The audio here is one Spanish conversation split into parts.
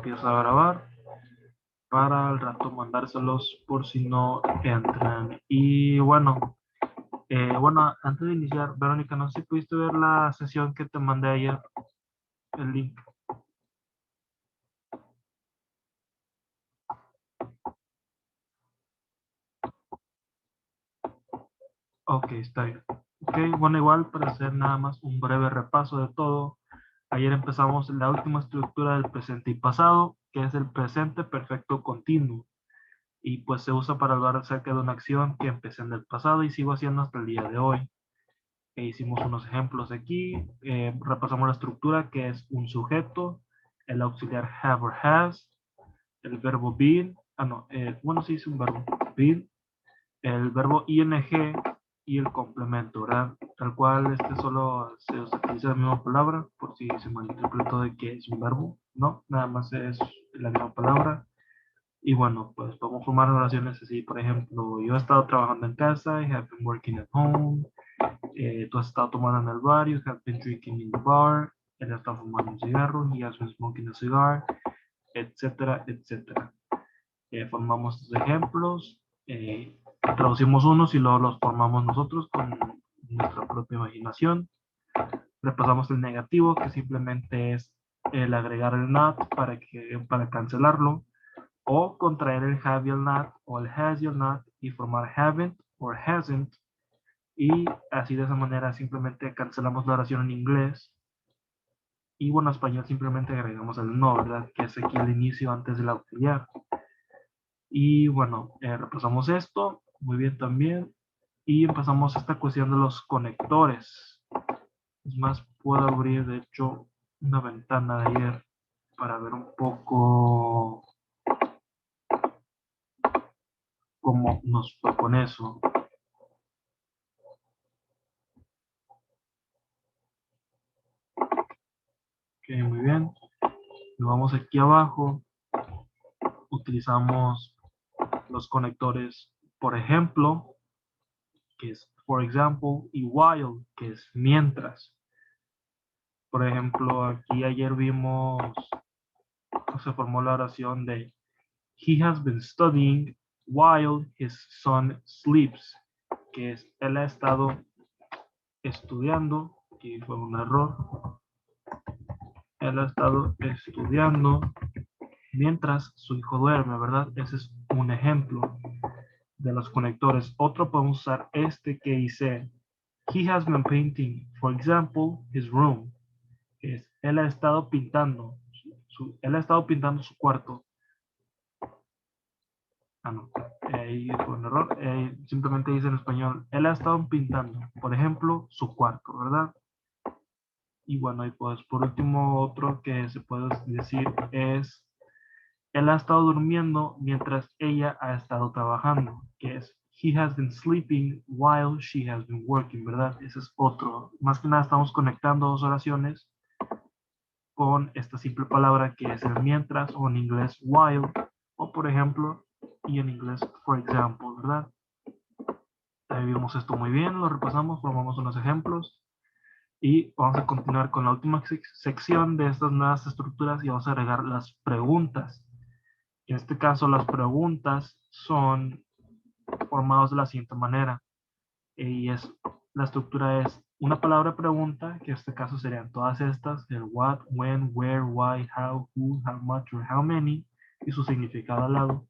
empiezo a grabar para al rato mandárselos por si no entran. Y bueno, antes de iniciar, Verónica, no sé si pudiste ver la sesión que te mandé ayer, el link. Ok, está bien. Ok, bueno, igual para hacer nada más un breve repaso de todo. Ayer empezamos la última estructura del presente y pasado, que es el presente perfecto continuo. Y pues se usa para hablar acerca de una acción que empecé en el pasado y sigo haciendo hasta el día de hoy. Hicimos unos ejemplos aquí, repasamos la estructura que es un sujeto, el auxiliar have or has, el verbo been, sí es un verbo, been, el verbo ing y el complemento, ¿verdad? Tal cual solo se utiliza la misma palabra, por si se malinterpretó de que es un verbo, no, nada más es la misma palabra. Y bueno, pues podemos formar oraciones así, por ejemplo, yo he estado trabajando en casa, I have been working at home. Tú has estado tomando en el bar, you have been drinking in the bar, él está fumando un cigarro, he has been smoking a cigar, etcétera, etcétera. Formamos estos ejemplos, traducimos unos y luego los formamos nosotros con nuestra propia imaginación. Repasamos el negativo, que simplemente es el agregar el not para cancelarlo, o contraer el have y el not, o el has y el not, y formar haven't o hasn't. Y así de esa manera simplemente cancelamos la oración en inglés. Y bueno, en español simplemente agregamos el no, ¿verdad? Que es aquí el inicio antes del auxiliar. Y bueno, repasamos esto. Muy bien también. Y empezamos esta cuestión de los conectores. Es más, puedo abrir de hecho una ventana de ayer para ver un poco cómo nos fue con eso. Ok, muy bien. Nos vamos aquí abajo. Utilizamos los conectores, por ejemplo, que es for example, y while, que es mientras. Por ejemplo, aquí ayer vimos, se formó la oración de he has been studying while his son sleeps, que es él ha estado estudiando, aquí fue un error, él ha estado estudiando mientras su hijo duerme, ¿verdad? Ese es un ejemplo de los conectores. Otro podemos usar este que dice he has been painting, for example, his room, que es él ha estado pintando su cuarto. No, ahí fue un error. Simplemente dice en español, él ha estado pintando, por ejemplo, su cuarto, ¿verdad? Y bueno, y pues por último otro que se puede decir es él ha estado durmiendo mientras ella ha estado trabajando, que es he has been sleeping while she has been working, ¿verdad? Ese es otro. Más que nada estamos conectando dos oraciones con esta simple palabra que es el mientras, o en inglés while, o por ejemplo, y en inglés for example, ¿verdad? Ahí vimos esto muy bien, lo repasamos, formamos unos ejemplos y vamos a continuar con la última sección de estas nuevas estructuras y vamos a agregar las preguntas. En este caso, las preguntas son formadas de la siguiente manera. La estructura es una palabra pregunta, que en este caso serían todas estas, el what, when, where, why, how, who, how much, or how many, y su significado al lado.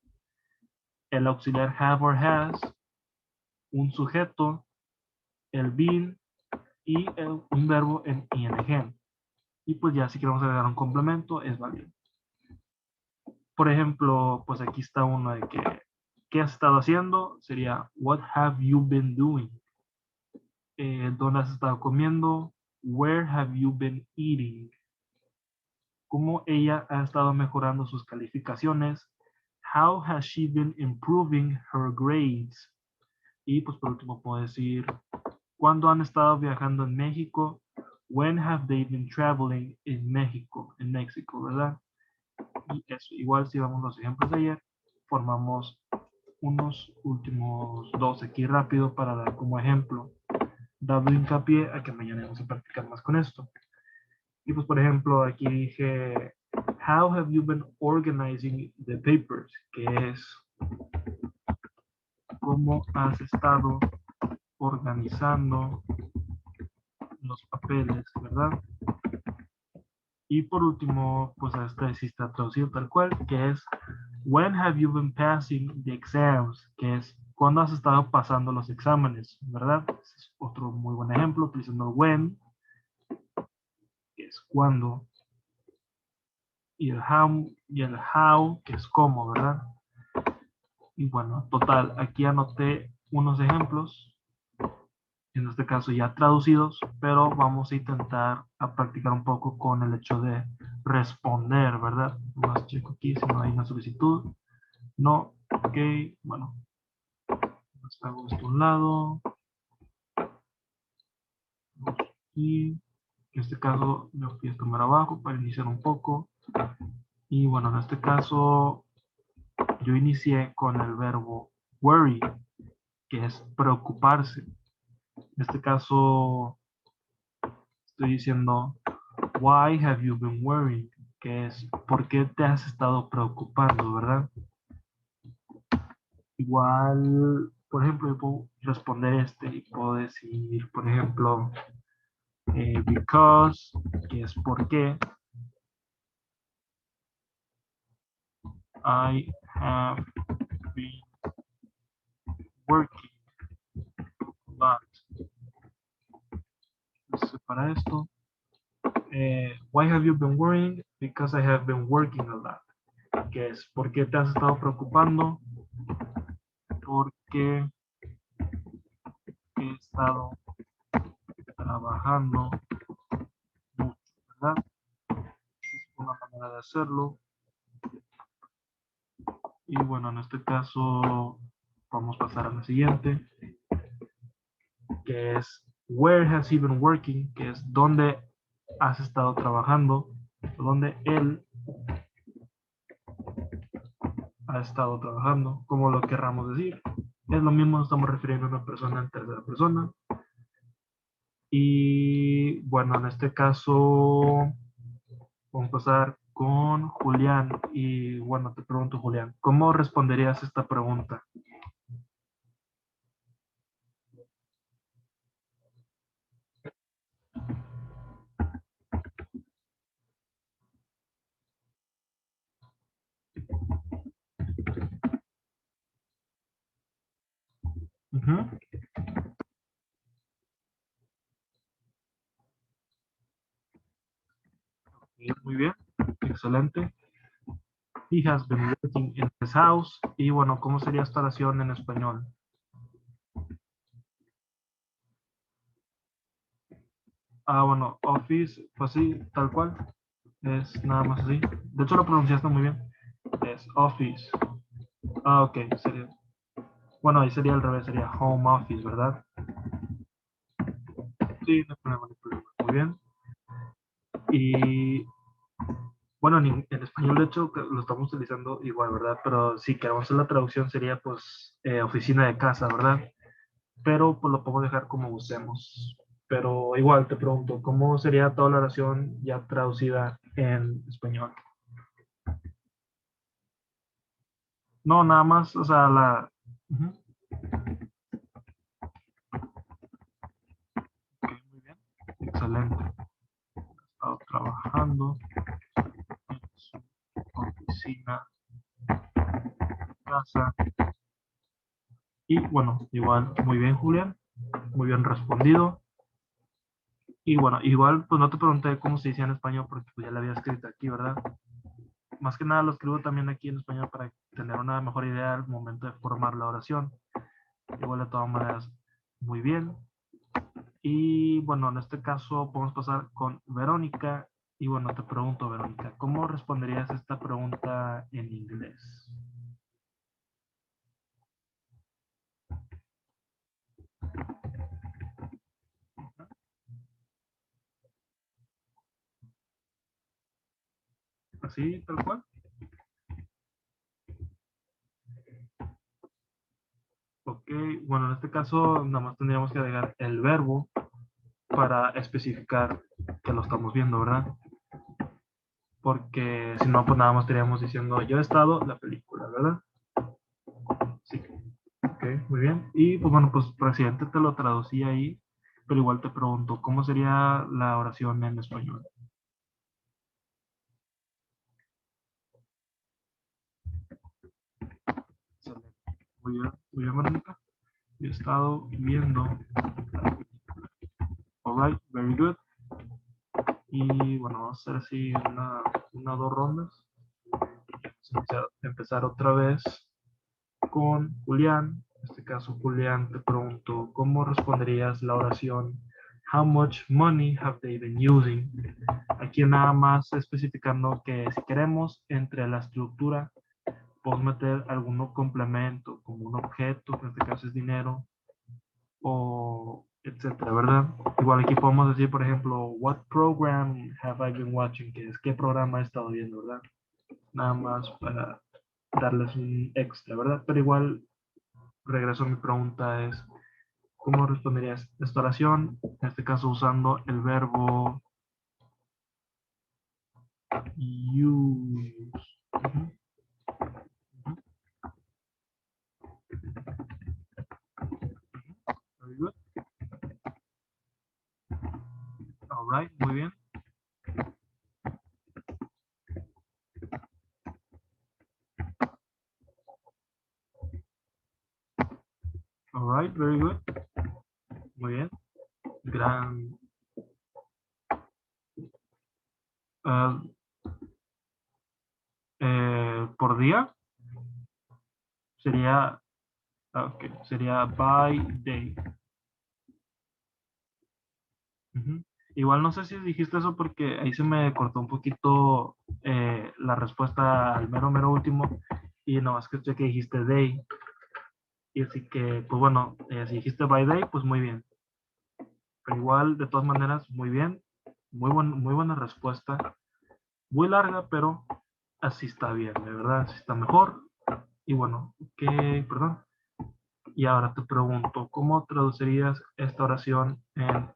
El auxiliar have or has, un sujeto, el been y un verbo en ing. Y pues ya si queremos agregar un complemento, es válido. Por ejemplo, pues aquí está uno de que ¿qué has estado haciendo? Sería what have you been doing? ¿Dónde has estado comiendo? Where have you been eating? ¿Cómo ella ha estado mejorando sus calificaciones? How has she been improving her grades? Y pues por último puedo decir ¿cuándo han estado viajando en México? When have they been traveling in México? En México, ¿verdad? Y eso, igual si vamos a los ejemplos de ayer, formamos unos últimos dos aquí rápido para dar como ejemplo, dando hincapié a que mañana vamos a practicar más con esto. Y pues por ejemplo aquí dije How have you been organizing the papers? Que es cómo has estado organizando los papeles, ¿verdad? Y por último, pues esta sí está traducido tal cual, que es when have you been passing the exams? Que es cuándo has estado pasando los exámenes, ¿verdad? Ese es otro muy buen ejemplo, utilizando when, que es cuándo, y el how, que es cómo, ¿verdad? Y bueno, total, aquí anoté unos ejemplos, en este caso ya traducidos, pero vamos a intentar a practicar un poco con el hecho de responder, ¿verdad? Más checo aquí si no hay una solicitud. No, ok, bueno, hago esto a un lado. Y en este caso me fui a tomar abajo para iniciar un poco. Y bueno, en este caso yo inicié con el verbo worry, que es preocuparse. En este caso estoy diciendo, why have you been worrying? Que es, ¿por qué te has estado preocupando, verdad? Igual, por ejemplo, yo puedo responder y puedo decir, por ejemplo, because, que es por qué, I have been working a lot. Entonces, para esto, why have you been worrying? Because I have been working a lot. Que es, ¿por qué te has estado preocupando? Porque he estado trabajando mucho, ¿verdad? Es una manera de hacerlo. Y bueno, en este caso, vamos a pasar a la siguiente, que es where has he been working, que es dónde has estado trabajando, donde él ha estado trabajando, como lo querramos decir. Es lo mismo, estamos refiriendo a una persona en tercera persona. Y bueno, en este caso, vamos a pasar con Julián. Y bueno, te pregunto, Julián, ¿cómo responderías esta pregunta? Ujú. Muy bien, excelente. He has been working in his house. Y bueno, ¿cómo sería esta oración en español? Ah, bueno, office, pues sí, tal cual. Es nada más así. De hecho, lo pronunciaste muy bien. Es office. Ah, ok, sería. Bueno, ahí sería al revés, sería home office, ¿verdad? Sí, no hay problema, no hay problema. Muy bien. Y bueno, en español, de hecho, lo estamos utilizando igual, ¿verdad? Pero si queremos hacer la traducción sería, pues, oficina de casa, ¿verdad? Pero pues lo podemos dejar como usemos. Pero igual te pregunto, ¿cómo sería toda la oración ya traducida en español? No, nada más, o sea, la... Ujú. Ok, muy bien. Excelente. He estado trabajando en su oficina, casa. Y bueno, igual, muy bien, Julián. Muy bien respondido. Y bueno, igual, pues no te pregunté cómo se decía en español porque pues ya la había escrito aquí, ¿verdad? Más que nada lo escribo también aquí en español para tener una mejor idea al momento de formar la oración. Igual de todas maneras, muy bien. Y bueno, en este caso podemos pasar con Verónica. Y bueno, te pregunto, Verónica, ¿cómo responderías esta pregunta en inglés? ¿Así, tal cual? Ok, bueno, en este caso nada más tendríamos que agregar el verbo para especificar que lo estamos viendo, ¿verdad? porque si no, pues nada más estaríamos diciendo yo he estado la película, ¿verdad? Sí. Ok, muy bien. Y pues bueno, pues presidente te lo traducí ahí, pero igual te pregunto, ¿cómo sería la oración en español? Excelente. Muy bien, Verónica. Yo he estado viendo la película. Alright, very good. Y bueno, vamos a hacer así una o dos rondas. Vamos a empezar otra vez con Julián. En este caso, Julián, te pregunto, ¿cómo responderías la oración How much money have they been using? Aquí nada más especificando que si queremos entre la estructura, podemos meter algún complemento, como un objeto, que en este caso es dinero, o etcétera, ¿verdad? Igual aquí podemos decir, por ejemplo, What program have I been watching? Que es qué programa he estado viendo, ¿verdad? Nada más para darles un extra, ¿verdad? Pero igual, regreso a mi pregunta es, ¿cómo responderías esta oración? En este caso usando el verbo use. Ujú, ujú. Very good. All right, muy bien. All right, very good. Muy bien. Gran. ah, por día sería, okay, sería by day. Ujú. Igual no sé si dijiste eso porque ahí se me cortó un poquito la respuesta al mero último y no más que escuché que dijiste day. Y así que, pues bueno, si dijiste by day, pues muy bien. Pero igual, de todas maneras, muy bien. Muy buena respuesta. Muy larga, pero así está bien, de verdad, así está mejor. Y bueno, perdón. Y ahora te pregunto, ¿cómo traducirías esta oración en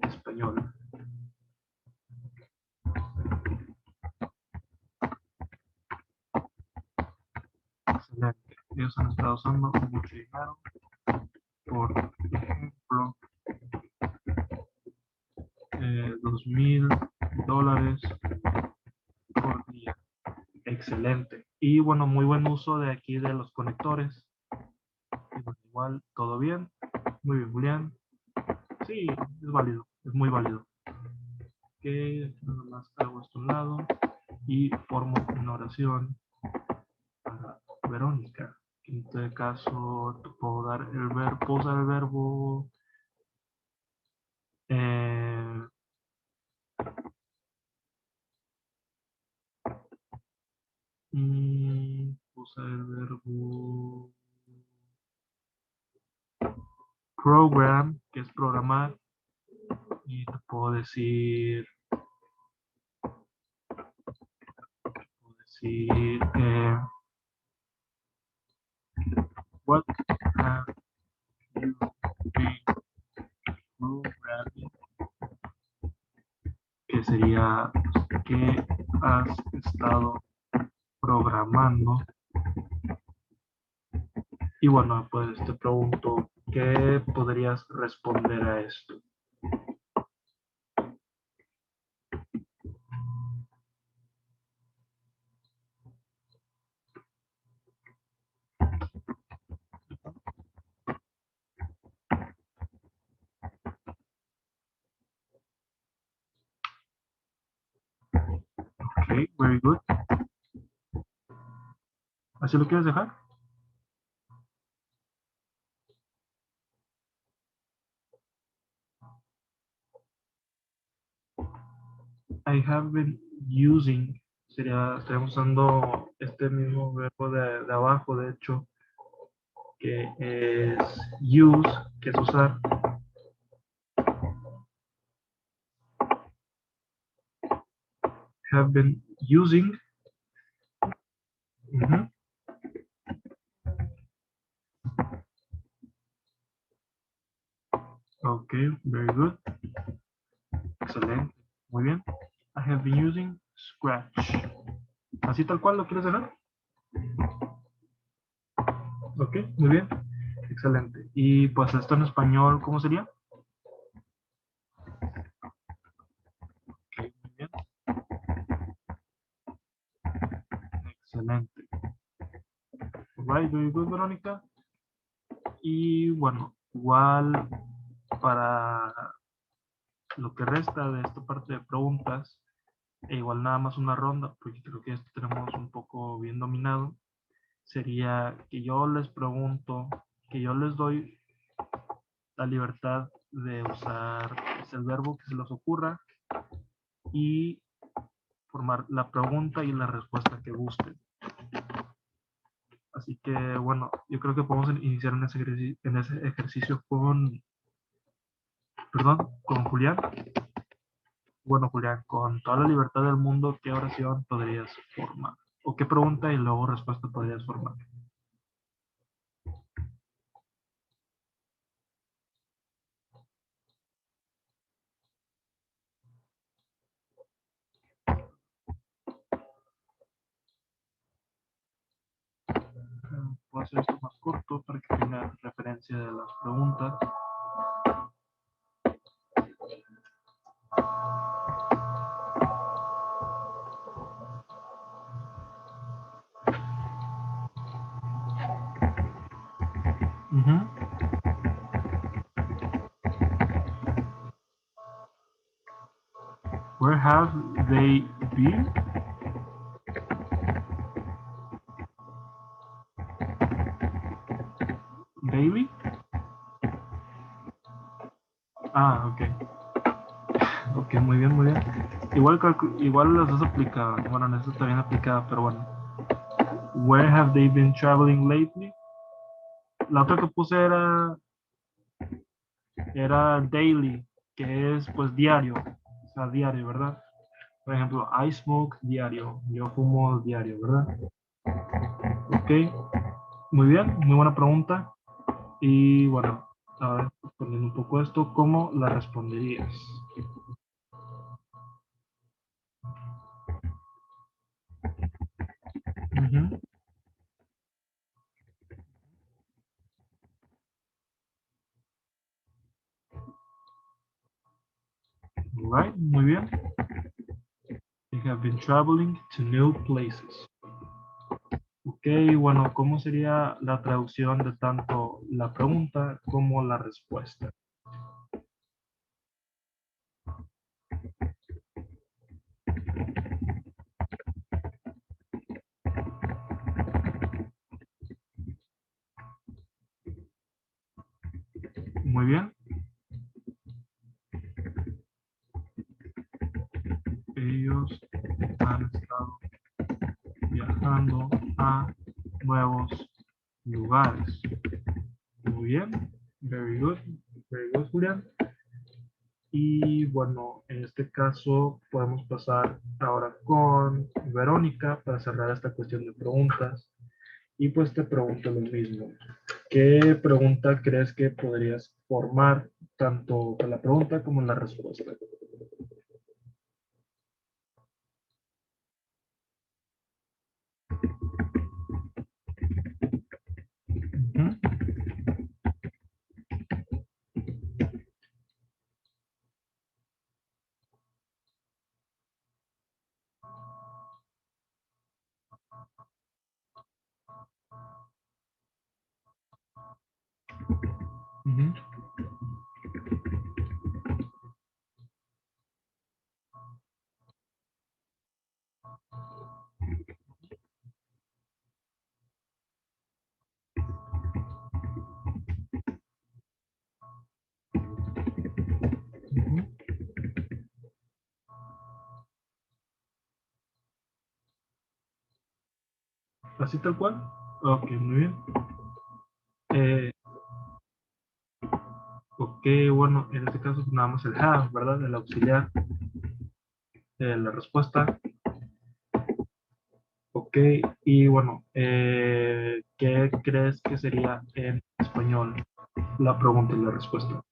español? Excelente. Ellos han estado usando mucho dinero, por ejemplo, $2,000 por día. Excelente. Y bueno, muy buen uso de aquí de los conectores. Y bueno, igual, todo bien. Muy bien, Julián. Sí, es válido, es muy válido. Que nada más hago esto a un lado y formo una oración para Verónica. En este caso, te puedo dar el verbo, puedo usar el verbo eh, usar el verbo program, que es programar, y te puedo decir what have you been programming, que sería que has estado programando. Y bueno, pues te pregunto, ¿qué podrías responder a esto? Ok, very good. ¿Así lo quieres dejar? I have been using, estaríamos usando este mismo verbo de abajo, de hecho, que es use, que es usar. Have been using. Ujú. Ok, very good. Excelente. Muy bien. I have been using scratch. ¿Así tal cual lo quieres dejar? Ok, muy bien. Excelente. Y pues esto en español, ¿cómo sería? Ok, muy bien. Excelente. Right, very good, Verónica. Y bueno, igual para lo que resta de esta parte de preguntas, e igual nada más una ronda, porque creo que esto tenemos un poco bien dominado, sería que yo les pregunto, que yo les doy la libertad de usar el verbo que se les ocurra y formar la pregunta y la respuesta que gusten. Así que bueno, yo creo que podemos iniciar en ese ejercicio con, perdón, con Julián. Bueno, Julián, con toda la libertad del mundo, ¿qué oración podrías formar? ¿O qué pregunta y luego respuesta podrías formar? Puedo hacer esto más corto para que tenga referencia de las preguntas. Ujú. Where have they been? Daily? Ah, ok. Ok, muy bien, muy bien. Igual las dos aplicaban. Bueno, en esto está bien aplicada, pero bueno. Where have they been traveling lately? La otra que puse era daily, que es pues diario. O sea, diario, ¿verdad? Por ejemplo, I smoke diario. Yo fumo diario, ¿verdad? Ok, muy bien, muy buena pregunta. Y bueno, a ver, poniendo un poco esto, ¿cómo la responderías? Ujú. Right, muy bien. They have been traveling to new places. Ok, bueno, ¿cómo sería la traducción de tanto la pregunta como la respuesta? Muy bien. Ellos han estado viajando a nuevos lugares. Muy bien. Very good. Very good, Julián. Y bueno, en este caso podemos pasar ahora con Verónica para cerrar esta cuestión de preguntas. Y pues te pregunto lo mismo. ¿Qué pregunta crees que podrías formar tanto con la pregunta como en la respuesta? Ujú, ujú, ujú. ¿Así tal cual? Ok, muy bien. Eh, ok, bueno, en este caso pues, nada más el have, ¿verdad? El auxiliar de la respuesta. Ok, y bueno, ¿qué crees que sería en español la pregunta y la respuesta?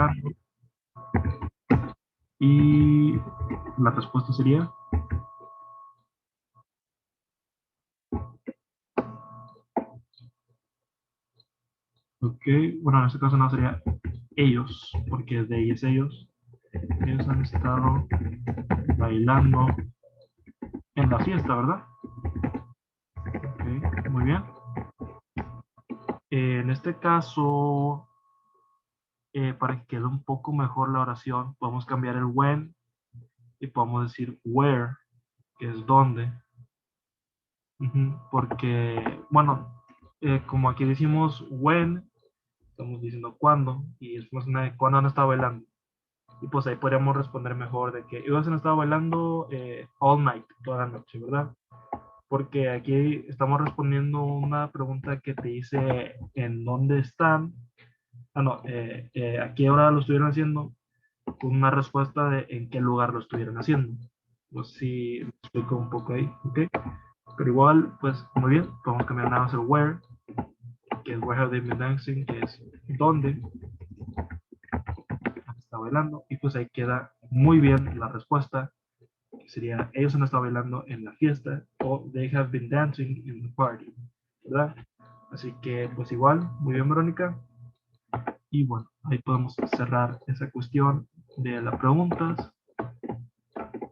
bailando. Y la respuesta sería, ok, bueno, en este caso no sería ellos, porque de ellos ellos. Ellos han estado bailando en la fiesta, ¿verdad? Ok, muy bien. En este caso, para que quede un poco mejor la oración, podemos cambiar el when y podemos decir where, que es dónde. Porque, bueno, como aquí decimos when, estamos diciendo cuándo, y es más una de cuándo han estado bailando. Y pues ahí podríamos responder mejor de que ellos han estado bailando all night, toda la noche, ¿verdad? Porque aquí estamos respondiendo una pregunta que te dice en dónde están. Ah, no, a qué hora lo estuvieron haciendo, con una respuesta de en qué lugar lo estuvieron haciendo. Pues sí, me explico un poco ahí, ¿ok? Pero igual, pues muy bien, podemos cambiar nada más el where, que es where have they been dancing, que es dónde está bailando, y pues ahí queda muy bien la respuesta, que sería ellos han estado bailando en la fiesta, o they have been dancing in the party, ¿verdad? Así que pues igual, muy bien Verónica, y bueno, ahí podemos cerrar esa cuestión de las preguntas.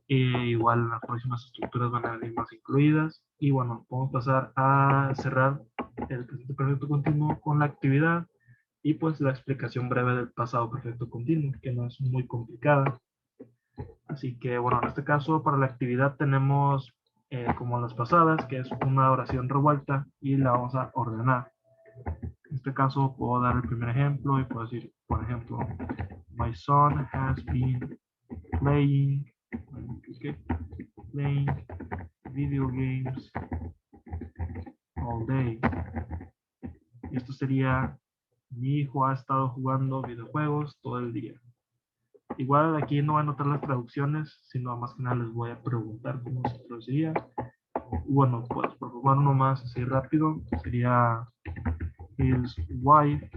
Igual las próximas estructuras van a venir más incluidas. Y bueno, vamos a pasar a cerrar el presente perfecto continuo con la actividad y pues la explicación breve del pasado perfecto continuo, que no es muy complicada. Así que bueno, en este caso para la actividad tenemos como las pasadas, que es una oración revuelta y la vamos a ordenar. En este caso puedo dar el primer ejemplo y puedo decir, por ejemplo, my son has been playing, okay, playing video games all day. Esto sería, mi hijo ha estado jugando videojuegos todo el día. Igual aquí no voy a anotar las traducciones, sino más que nada les voy a preguntar cómo se traduciría. Bueno, pues por favor uno más así rápido, sería his wife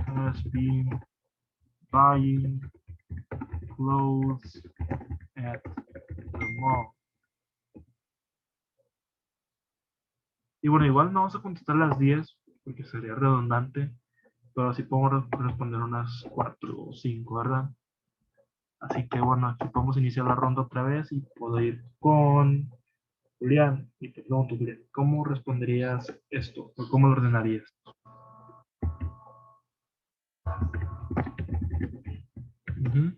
has been buying clothes at the mall. Y bueno, igual no vamos a contestar las 10 porque sería redundante, pero así podemos responder unas 4 o 5, ¿verdad? Así que bueno, aquí podemos iniciar la ronda otra vez y puedo ir con Julián. Y te pregunto, Julián, ¿cómo responderías esto? ¿O cómo lo ordenarías? Ujú.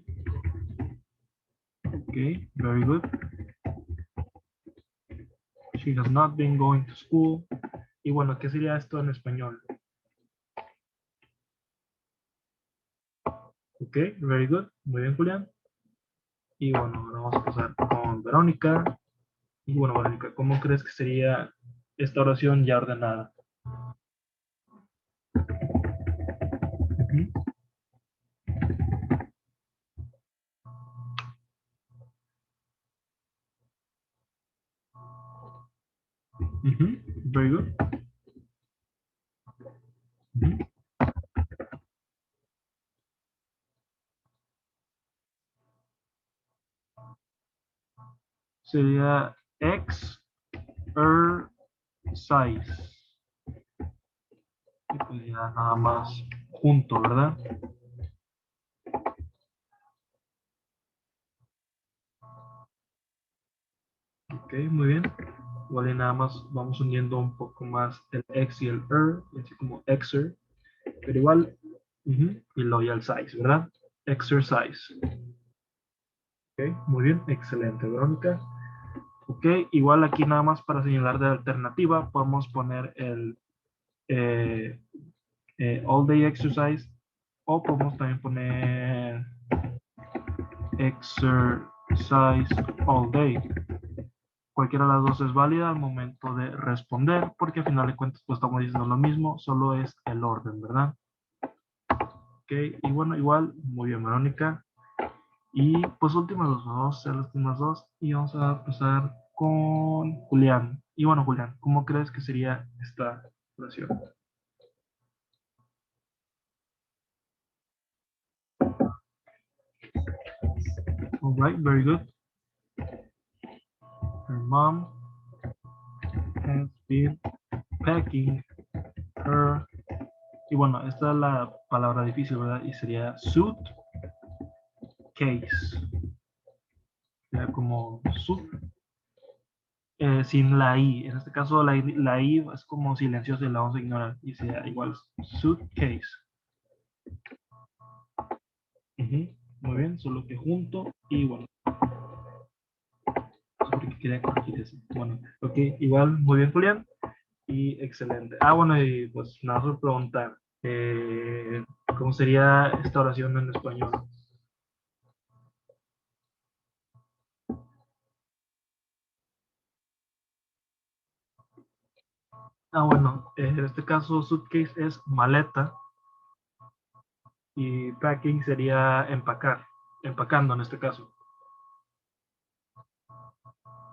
Ok, very good. She has not been going to school. Y bueno, ¿qué sería esto en español? Ok, very good. Muy bien, Julián. Y bueno, ahora vamos a pasar con Verónica. Y bueno, Verónica, ¿cómo crees que sería esta oración ya ordenada? Ujú, ujú, very good. Ujú. Sería exercise. Y pues ya nada más junto, ¿verdad? Ok, muy bien. Igual y nada más vamos uniendo un poco más el X y el así como exer, pero igual, y luego ya el size, ¿verdad? Exercise. Ok, muy bien, excelente, Verónica. Ok, igual aquí nada más para señalar de alternativa, podemos poner el eh, all day exercise o podemos también poner exercise all day. Cualquiera de las dos es válida al momento de responder, porque al final de cuentas pues estamos diciendo lo mismo, solo es el orden, ¿verdad? Ok, y bueno, igual, muy bien, Verónica. Y pues últimas dos, vamos a hacer las últimas dos y vamos a pasar con Julián. Y bueno, Julián, ¿cómo crees que sería esta oración? All right, very good. Her mom has been packing her. Y bueno, esta es la palabra difícil, ¿verdad? Y sería suitcase. Sería como suit, sin la I. En este caso, la I es como silenciosa y la vamos a ignorar. Y sería igual suitcase. Muy bien, solo que junto y bueno, porque quería corregir eso. Bueno, ok, igual, muy bien, Julián. Y excelente. Ah, bueno, y pues nada, por preguntar, ¿cómo sería esta oración en español? Ah, bueno, en este caso suitcase es maleta y packing sería empacar, empacando en este caso.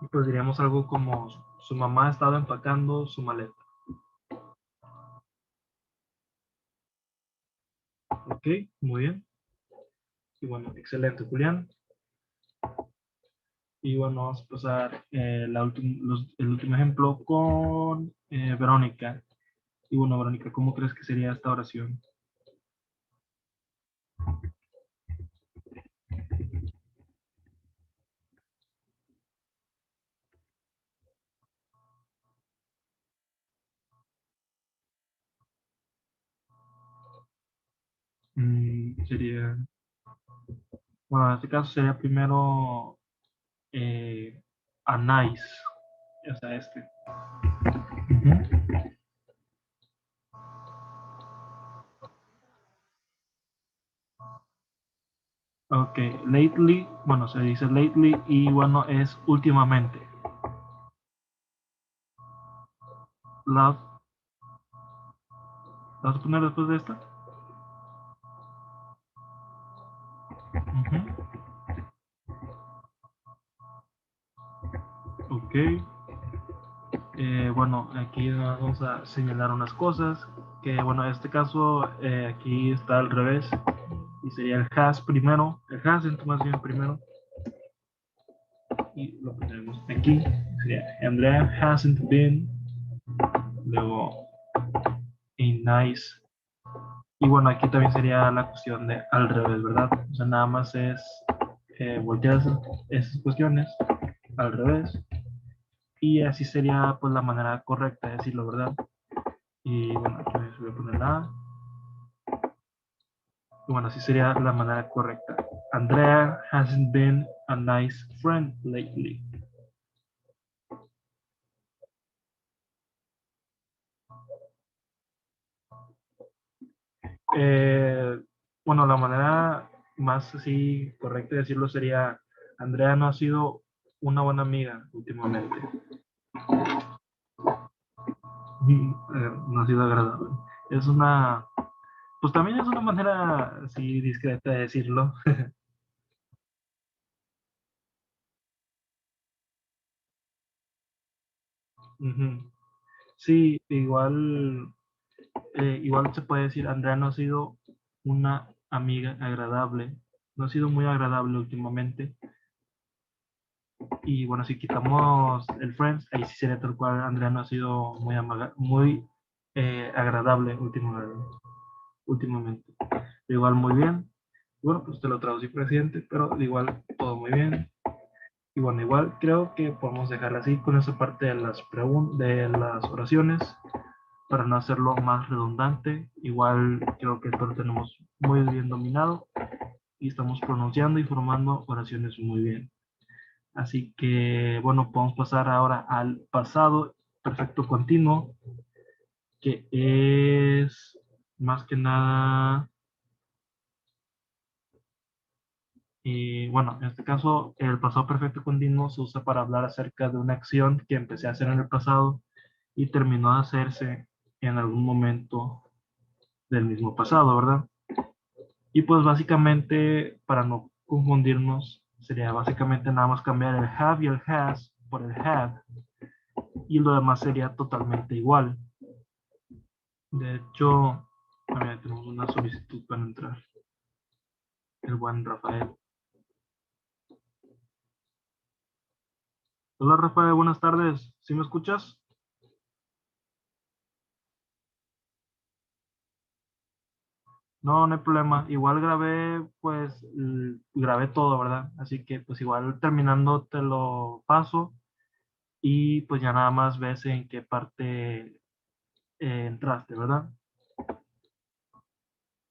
Y pues diríamos algo como su mamá estaba empacando su maleta. Ok, muy bien. Y bueno, excelente, Julián. Y bueno, vamos a pasar el último ejemplo con Verónica. Y bueno, Verónica, ¿cómo crees que sería esta oración? Sería, bueno, en este caso sería primero a nice, o sea, este. Ujú. Ok, lately, bueno, se dice lately y bueno, es últimamente. ¿La vas a poner después de esta? Ujú. Ok, bueno, aquí vamos a señalar unas cosas, que bueno, en este caso aquí está al revés y sería el has primero, el has entonces más bien primero y lo ponemos aquí, sería Andrea hasn't been, luego a nice. Y bueno, aquí también sería la cuestión de al revés, ¿verdad? O sea, nada más es voltear esas cuestiones al revés y así sería pues la manera correcta de decirlo, ¿verdad? Y bueno, aquí voy a poner la A. Y bueno, así sería la manera correcta. Andrea hasn't been a nice friend lately. Eh, bueno, la manera más así correcta de decirlo sería, Andrea no ha sido una buena amiga últimamente. No ha sido agradable. Es una, pues también es una manera así discreta de decirlo. Ujú. Sí, igual se puede decir, Andrea no ha sido una amiga agradable, no ha sido muy agradable últimamente. Y bueno, si quitamos el Friends, ahí sí sería tal cual, Andrea no ha sido muy agradable últimamente. Igual muy bien. Bueno, pues te lo traducí presidente, pero igual todo muy bien. Y bueno, igual creo que podemos dejarla así con esa parte de de las oraciones para no hacerlo más redundante. Igual creo que esto lo tenemos muy bien dominado y estamos pronunciando y formando oraciones muy bien. Así que bueno, podemos pasar ahora al pasado perfecto continuo, que es más que nada, bueno, en este caso el pasado perfecto continuo se usa para hablar acerca de una acción que empecé a hacer en el pasado y terminó de hacerse en algún momento del mismo pasado, ¿verdad? Y pues básicamente, para no confundirnos, sería básicamente nada más cambiar el have y el has por el had y lo demás sería totalmente igual. De hecho, también tenemos una solicitud para entrar. El buen Rafael. Hola Rafael, buenas tardes. ¿Sí me escuchas? No, no hay problema. Igual grabé, pues, grabé todo, ¿verdad? Así que, pues, igual terminando te lo paso y pues ya nada más ves en qué parte entraste, ¿verdad?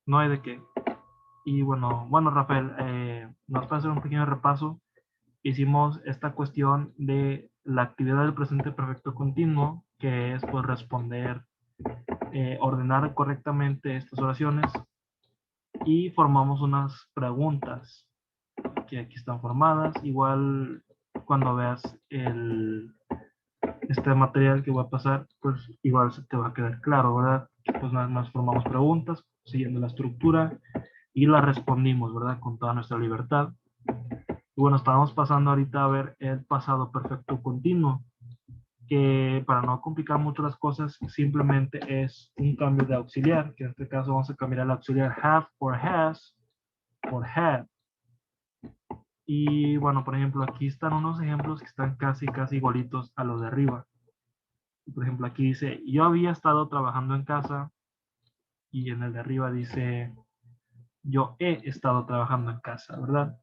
No hay de qué. Y bueno, Rafael, nos para hacer un pequeño repaso. Hicimos esta cuestión de la actividad del presente perfecto continuo, que es, pues, responder, ordenar correctamente estas oraciones y formamos unas preguntas que aquí están formadas. Igual cuando veas este material que voy a pasar, pues igual se te va a quedar claro, ¿verdad? Que pues nada más formamos preguntas siguiendo la estructura y las respondimos, ¿verdad? Con toda nuestra libertad. Y bueno, estábamos pasando ahorita a ver el pasado perfecto continuo, que para no complicar mucho las cosas, simplemente es un cambio de auxiliar, que en este caso vamos a cambiar el auxiliar have or has por had. Y bueno, por ejemplo, aquí están unos ejemplos que están casi igualitos a los de arriba. Por ejemplo, aquí dice, yo había estado trabajando en casa, y en el de arriba dice, yo he estado trabajando en casa, ¿verdad?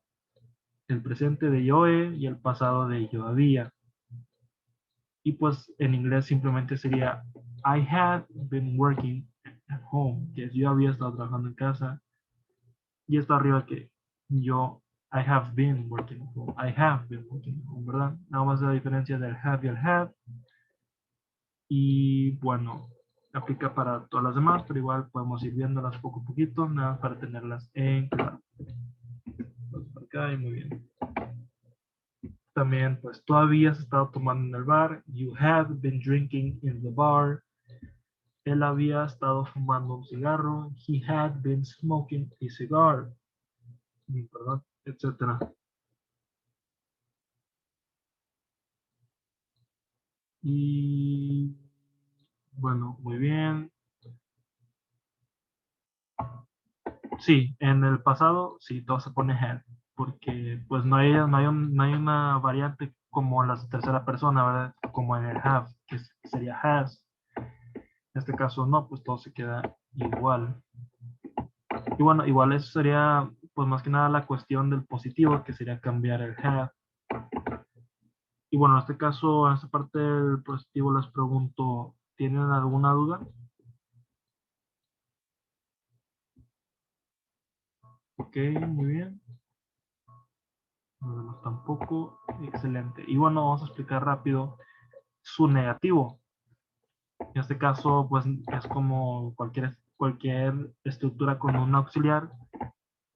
El presente de yo he y el pasado de yo había. Y pues en inglés simplemente sería, I had been working at home, que es yo había estado trabajando en casa. Y esto arriba que yo, I have been working at home. I have been working at home, ¿verdad? Nada más la diferencia del have y el have. Y bueno, aplica para todas las demás, pero igual podemos ir viéndolas poco a poquito, nada más para tenerlas en claro. Vamos por acá y muy bien. También, pues, tú habías estado tomando en el bar. You had been drinking in the bar. Él había estado fumando un cigarro. He had been smoking a cigar. Perdón, etcétera. Y bueno, muy bien. Sí, en el pasado, sí, todo se pone had, porque pues no hay una variante como en la tercera persona, ¿verdad? Como en el have, que sería has. En este caso no, pues todo se queda igual. Y bueno, igual eso sería, pues más que nada la cuestión del positivo, que sería cambiar el have. Y bueno, en este caso, en esta parte del positivo les pregunto, ¿tienen alguna duda? Ok, muy bien. Los demás tampoco. Excelente. Y bueno, vamos a explicar rápido su negativo. En este caso, pues es como cualquier estructura con un auxiliar,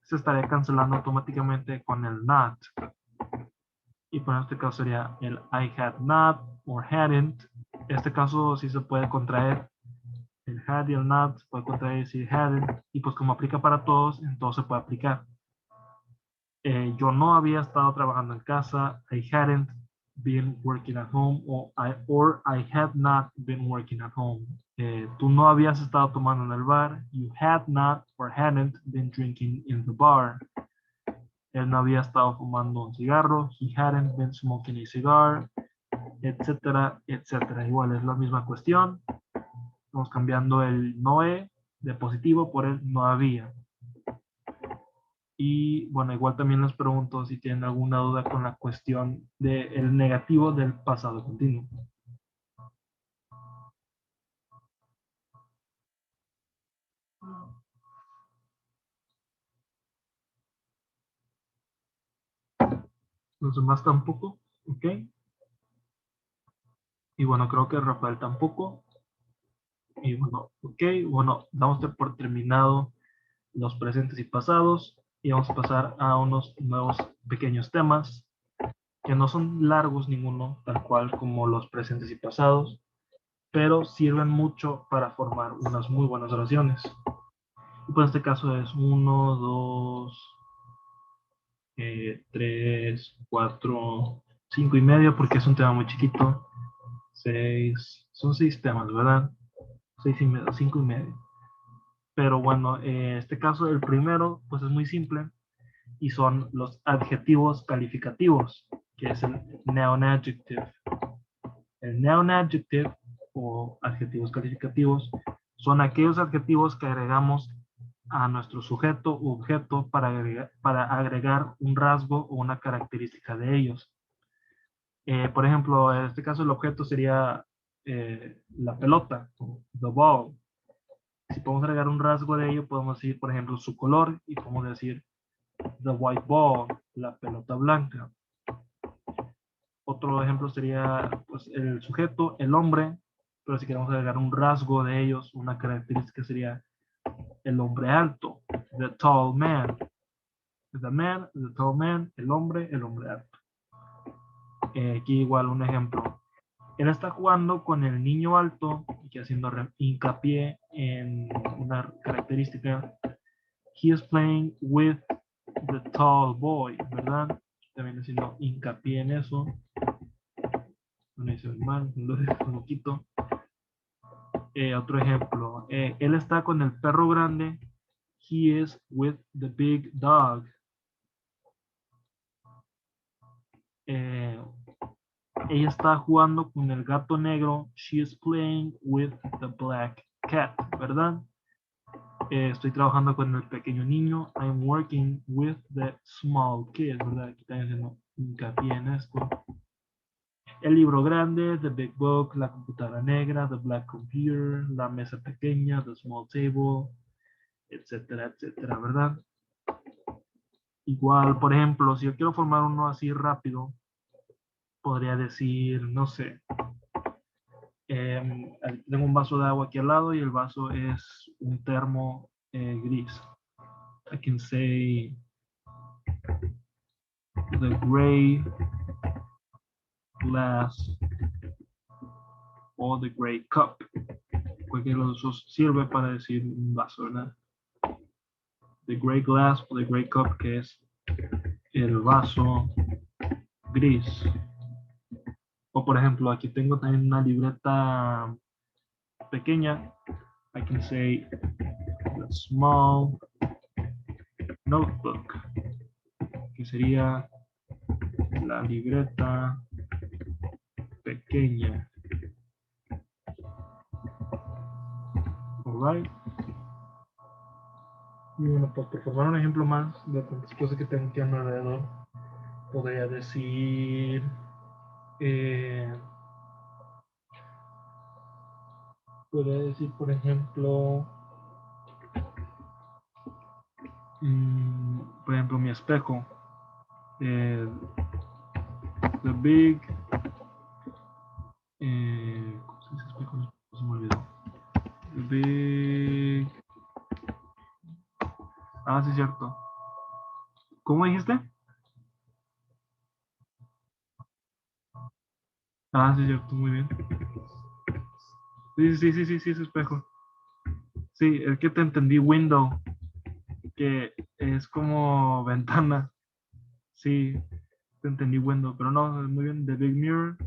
se estaría cancelando automáticamente con el not. Y por este caso sería el I had not o hadn't. En este caso sí se puede contraer. El had y el not se puede contraer y decir hadn't. Y pues como aplica para todos, entonces se puede aplicar. Yo no había estado trabajando en casa. I hadn't been working at home, or I had not been working at home. Tú no habías estado tomando en el bar. You had not or hadn't been drinking in the bar. Él no había estado fumando un cigarro. He hadn't been smoking a cigar, etcétera, etcétera. Igual es la misma cuestión. Estamos cambiando el no de positivo por el no había. Y bueno, igual también les pregunto si tienen alguna duda con la cuestión del negativo del pasado continuo. Los demás tampoco, ¿ok? Y bueno, creo que Rafael tampoco. Y bueno, ok, bueno, damos por terminado los presentes y pasados y vamos a pasar a unos nuevos pequeños temas que no son largos ninguno, tal cual como los presentes y pasados, pero sirven mucho para formar unas muy buenas oraciones. Y pues en este caso es uno, dos, 3, 4, 5 y medio, porque es un tema muy chiquito. 6, son 6 temas, ¿verdad? 6 y medio, 5 y medio. Pero bueno, en este caso el primero, pues es muy simple y son los adjetivos calificativos, que es el noun adjective. El noun adjective o adjetivos calificativos son aquellos adjetivos que agregamos a nuestro sujeto u objeto para agregar un rasgo o una característica de ellos. Por ejemplo, en este caso el objeto sería la pelota, the ball. Si podemos agregar un rasgo de ello, podemos decir, por ejemplo, su color y podemos decir the white ball, la pelota blanca. Otro ejemplo sería pues, el sujeto, el hombre, pero si queremos agregar un rasgo de ellos, una característica sería el hombre alto, the tall man. The man, the tall man, el hombre alto. Aquí igual un ejemplo. Él está jugando con el niño alto, y haciendo hincapié en una característica. He is playing with the tall boy, ¿verdad? También haciendo hincapié en eso. No hice mal, lo quito. Otro ejemplo. Él está con el perro grande. He is with the big dog. Ella está jugando con el gato negro. She is playing with the black cat, ¿verdad? Estoy trabajando con el pequeño niño. I'm working with the small kid, ¿verdad? Aquí también haciendo hincapié en esto. El libro grande, the big book, la computadora negra, the black computer, la mesa pequeña, the small table, etcétera, etcétera, ¿verdad? Igual, por ejemplo, si yo quiero formar uno así rápido, podría decir, no sé, tengo un vaso de agua aquí al lado y el vaso es un termo gris. I can say the gray glass o the gray cup. Cualquiera de los dos sirve para decir un vaso, ¿verdad? The gray glass o the gray cup, que es el vaso gris. O por ejemplo, aquí tengo también una libreta pequeña. I can say the small notebook, que sería la libreta pequeña. Alright. Y bueno, pues por formar un ejemplo más de tantas cosas que tengo aquí a mi alrededor, podría decir por ejemplo, mi espejo. The big ¿cómo se dice espejo? Se me olvidó. The big sí, cierto. ¿Cómo dijiste? Sí, cierto, muy bien. Sí, es espejo. Sí, es que te entendí window, que es como ventana. Sí, te entendí window, pero no, muy bien. The big mirror,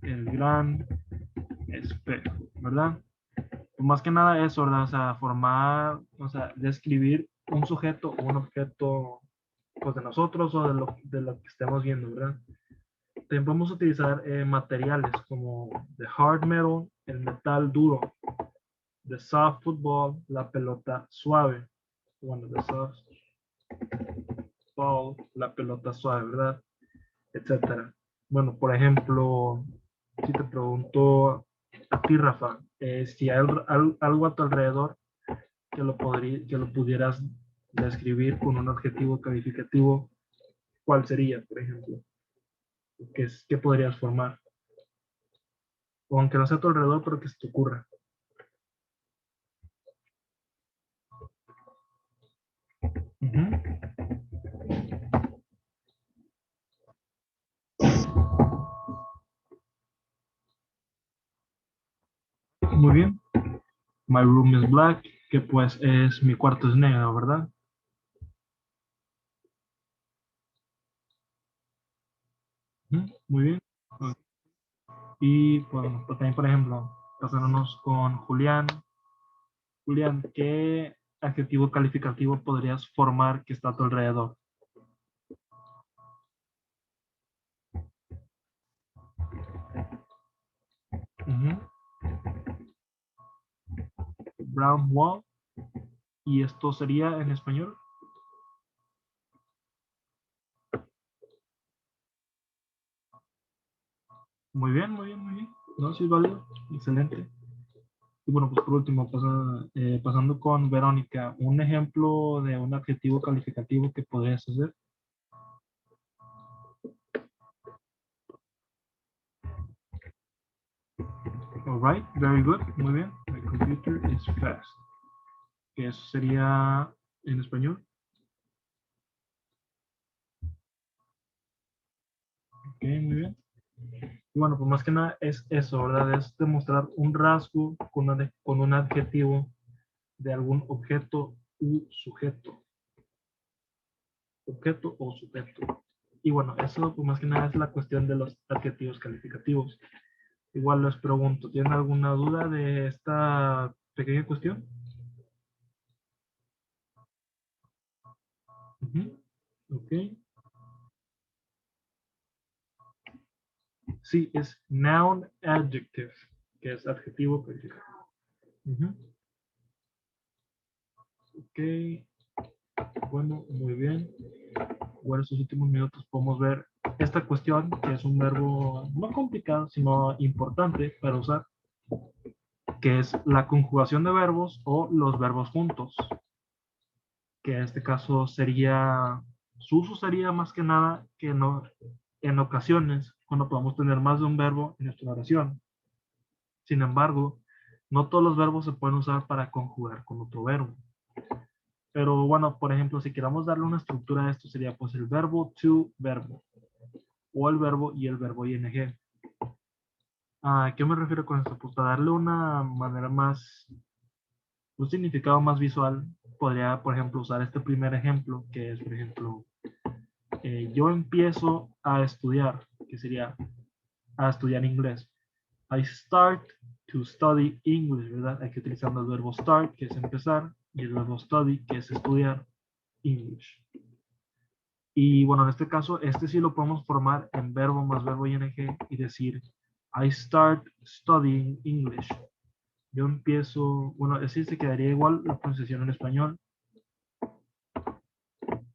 el gran espejo, ¿verdad? Pues más que nada eso, ¿verdad? O sea, formar, o sea, describir un sujeto o un objeto pues, de nosotros o de lo que estemos viendo, ¿verdad? También podemos utilizar materiales como the hard metal, el metal duro, the soft football, la pelota suave. Bueno, the soft ball, la pelota suave, ¿verdad? Etcétera. Bueno, por ejemplo, si te pregunto a ti, Rafa, si hay algo a tu alrededor que lo pudieras describir con un adjetivo calificativo, ¿cuál sería, por ejemplo? ¿Qué podrías formar? O aunque no sea a tu alrededor, pero que se te ocurra. Ujú. Muy bien. My room is black, que pues es mi cuarto es negro, ¿verdad? Ujú. Muy bien. Y bueno, pues también, por ejemplo, pasándonos con Julián. Julián, ¿qué adjetivo calificativo podrías formar que está a tu alrededor? Ujú. Brown wall. ¿Y esto sería en español? Muy bien, muy bien, muy bien. No, sí es válido. Excelente. Y bueno, pues por último, pasando con Verónica, un ejemplo de un adjetivo calificativo que podrías hacer. All right, very good. Muy bien. My computer is fast. Que eso sería en español. Ok, muy bien. Y bueno, pues más que nada es eso, ¿verdad? Es demostrar un rasgo con un adjetivo de algún objeto u sujeto. Objeto o sujeto. Y bueno, eso pues más que nada es la cuestión de los adjetivos calificativos. Igual les pregunto, ¿tienen alguna duda de esta pequeña cuestión? Ujú. Ok. Sí, es noun adjective, que es adjetivo calificativo. Ujú. Ok, bueno, muy bien. Bueno, estos últimos minutos podemos ver esta cuestión, que es un verbo no complicado, sino importante para usar, que es la conjugación de verbos o los verbos juntos, que en este caso sería, su uso sería más que nada que no, en ocasiones cuando podemos tener más de un verbo en nuestra oración. Sin embargo, no todos los verbos se pueden usar para conjugar con otro verbo. Pero bueno, por ejemplo, si queramos darle una estructura a esto, sería pues el verbo to verbo, o el verbo y el verbo ing. ¿A qué me refiero con esto? Pues para darle una manera más, un significado más visual, podría, por ejemplo, usar este primer ejemplo, que es, por ejemplo, yo empiezo a estudiar, que sería a estudiar inglés. I start to study English, ¿verdad? Aquí utilizando el verbo start, que es empezar, y el verbo study, que es estudiar English. Y bueno, en este caso, este sí lo podemos formar en verbo más verbo ing y decir, I start studying English. Yo empiezo, bueno, así se quedaría igual la pronunciación en español.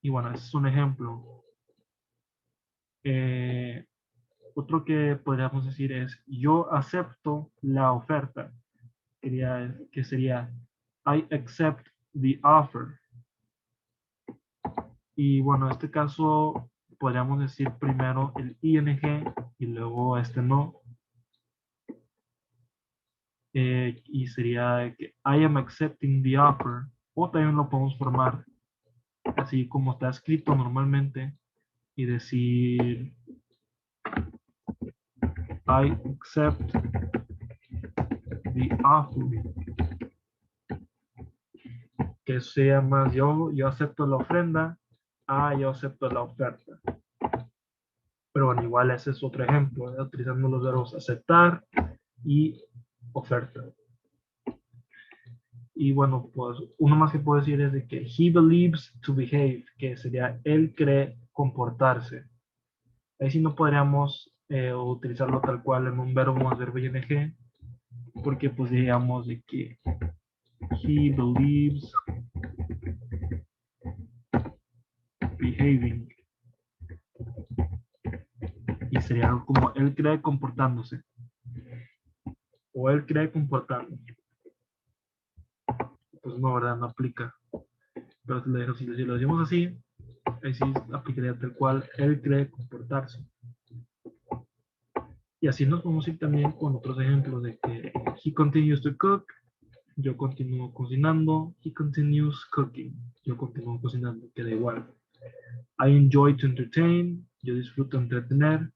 Y bueno, ese es un ejemplo. Eh, Otro que podríamos decir es, yo acepto la oferta, que sería, I accept the offer. Y bueno, en este caso podríamos decir primero el ing y luego este no. Y sería que I am accepting the offer. O también lo podemos formar así como está escrito normalmente y decir I accept the offer, que sea más yo acepto la ofrenda, yo acepto la oferta. Pero bueno, igual ese es otro ejemplo, ¿verdad? Utilizando los verbos aceptar y oferta. Y bueno, pues uno más que puedo decir es de que he believes to behave, que sería él cree comportarse. Ahí sí no podríamos utilizarlo tal cual en un verbo más verbo ing, porque pues digamos de que he believes behaving, y sería algo como él cree comportándose o él cree comportando. Pues no, ¿verdad? No aplica. Pero si lo decimos así, ahí sí aplicaría tal cual él cree comportarse. Y así nos podemos ir también con otros ejemplos de que he continues to cook, yo continúo cocinando, he continues cooking, yo continúo cocinando, queda igual. I enjoy to entertain, yo disfruto entretener,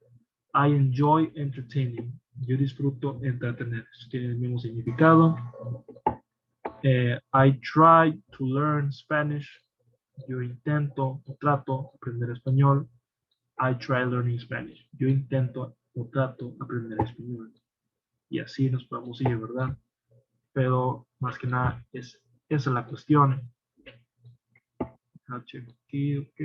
I enjoy entertaining, yo disfruto entretener, eso tiene el mismo significado. I try to learn Spanish, yo intento o trato aprender español. I try learning Spanish, yo intento o trato aprender español. Y así nos podemos ir, ¿verdad? Pero más que nada esa es la cuestión. Aquí, ok.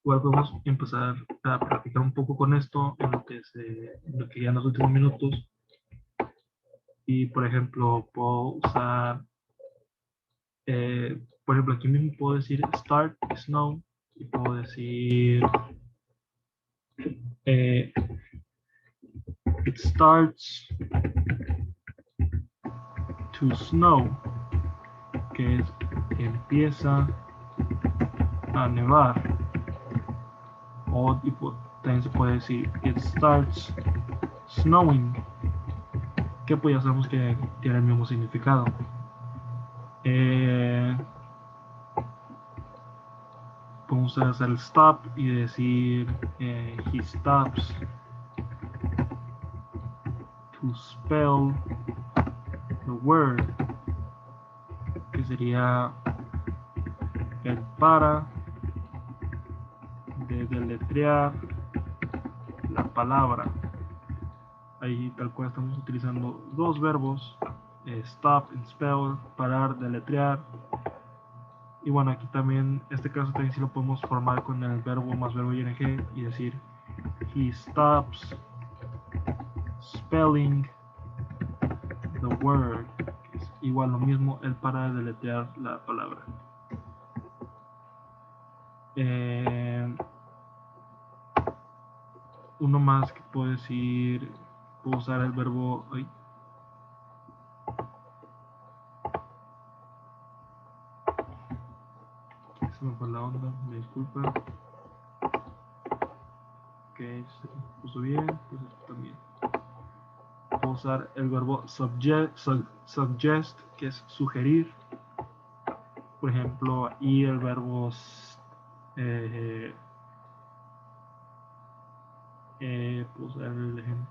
Igual podemos empezar a practicar un poco con esto en lo que ya en los últimos minutos. Y por ejemplo, puedo usar, por ejemplo, aquí mismo puedo decir start snow y puedo decir eh, it starts to snow, que es que empieza a nevar. O también se puede decir it starts snowing, que pues ya sabemos que tiene el mismo significado. Podemos hacer el stop y decir he stops to spell the word, que sería el para de deletrear la palabra. Ahí tal cual estamos utilizando dos verbos, stop and spell, parar, deletrear. Y bueno, aquí también, este caso también sí lo podemos formar con el verbo más verbo ing y decir he stops spelling the word, que es igual lo mismo, él para de deletrear la palabra. Uno más que puedo decir, puedo usar el verbo se me fue la onda, me disculpa. Ok, se puso bien, pues esto también. Puedo usar el verbo suggest, que es sugerir. Por ejemplo, y el verbo puedo usar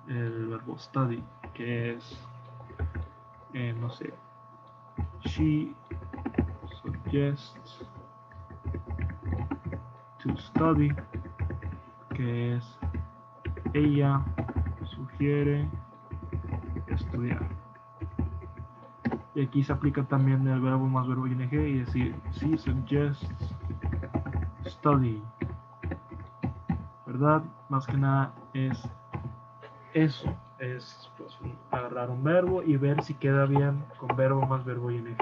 el verbo study, que es no sé, she suggests to study, que es ella sugiere estudiar. Y aquí se aplica también el verbo más verbo ing y decir she suggests study, ¿verdad? Más que nada es eso, es pues, agarrar un verbo y ver si queda bien con verbo más verbo ing.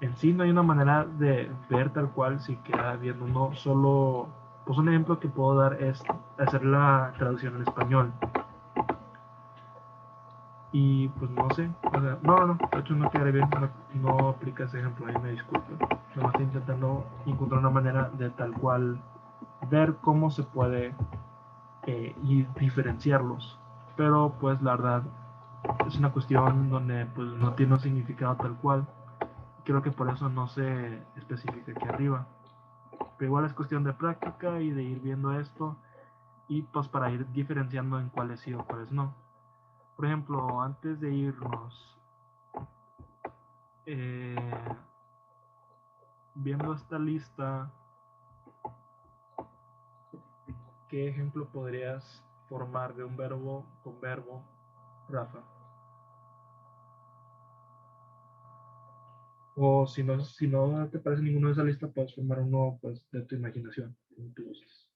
En sí no hay una manera de ver tal cual si queda bien o no, solo pues un ejemplo que puedo dar es hacer la traducción en español. Y pues no sé, o sea, no, de hecho no quedaré bien, no aplica ese ejemplo, ahí me disculpo. Nomás estoy intentando encontrar una manera de tal cual ver cómo se puede y diferenciarlos. Pero pues la verdad es una cuestión donde pues no tiene un significado tal cual. Creo que por eso no se especifica aquí arriba. Pero igual es cuestión de práctica y de ir viendo esto y pues para ir diferenciando en cuáles sí o cuáles no. Por ejemplo, antes de irnos, viendo esta lista, ¿qué ejemplo podrías formar de un verbo con verbo, Rafa? O si no te parece ninguno de esa lista, puedes formar uno pues, de tu imaginación, como tú gustes.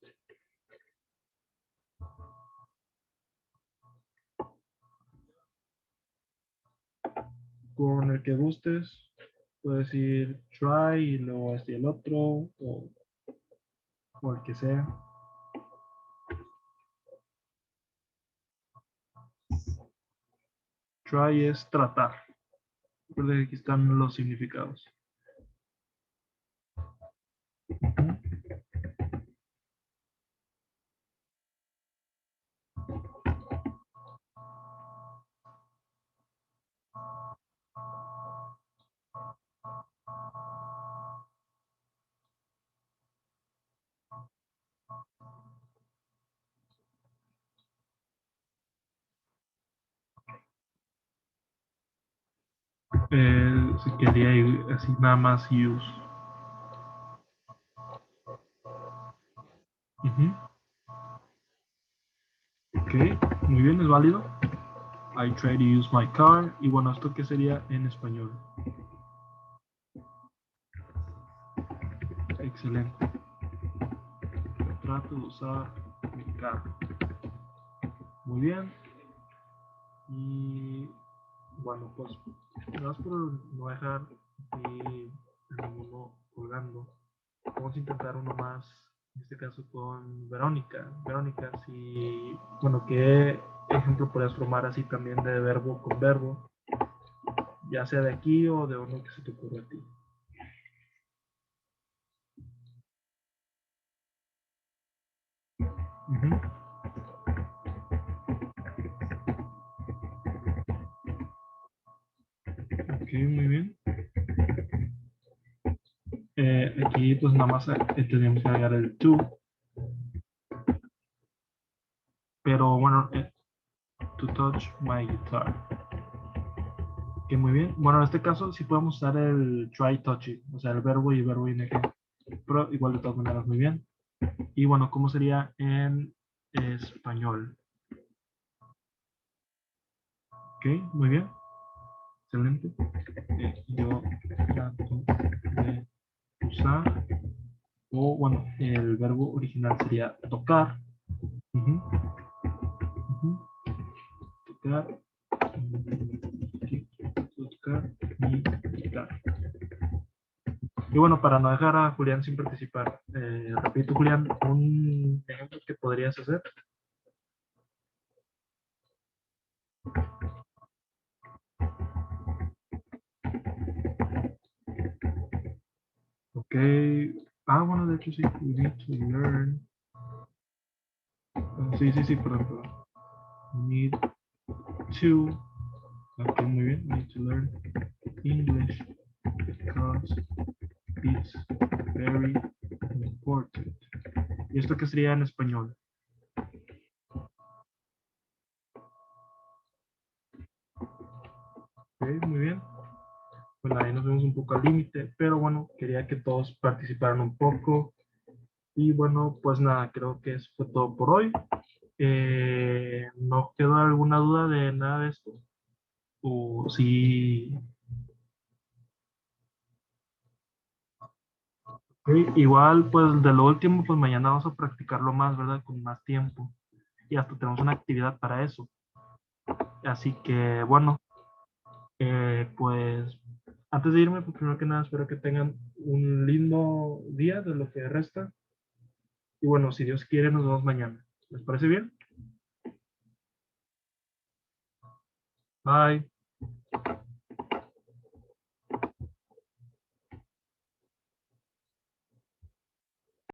Con el que gustes, puedes decir try y luego este y el otro, o el que sea. Try es tratar. Recuerda que aquí están los significados. Si quería ir así nada más use. Ok, muy bien, es válido. I try to use my car. Y bueno, ¿esto qué sería en español? Excelente. trato de usar mi carro. Muy bien. Y bueno, pues nada más por no dejar aquí ninguno colgando. Vamos a intentar uno más, en este caso con Verónica. Verónica, si, bueno, ¿qué ejemplo podrías formar así también de verbo con verbo? Ya sea de aquí o de uno que se te ocurra a ti. Ujú. Ok, muy bien. Aquí pues nada más tenemos que agregar el to, pero bueno, to touch my guitar. Ok, muy bien. Bueno, en este caso sí podemos usar el try touching, o sea, el verbo y verbo ing, pero igual de todas maneras muy bien. Y bueno, ¿cómo sería en español? Ok, muy bien. Excelente. Yo trato de usar, o bueno, el verbo original sería tocar. Ujú, ujú. Tocar, tocar y tocar. Y bueno, para no dejar a Julián sin participar, repito, Julián, un ejemplo que podrías hacer. Ok. Ah, bueno, de hecho sí. We need to learn. Sí, sí, sí, perdón, perdón. We need to. Ok, muy bien. We need to learn English because it's very important. ¿Y esto qué sería en español? Ok, muy bien. Bueno, ahí nos vemos un poco al límite, pero bueno, quería que todos participaran un poco. Y bueno, pues nada, creo que eso fue todo por hoy. ¿No quedó alguna duda de nada de esto? O sí. Ok, igual, pues de lo último, pues mañana vamos a practicarlo más, ¿verdad? Con más tiempo. Y hasta tenemos una actividad para eso. Así que, bueno, pues antes de irme, pues primero que nada, espero que tengan un lindo día de lo que resta. Y bueno, si Dios quiere, nos vemos mañana. ¿Les parece bien? Bye.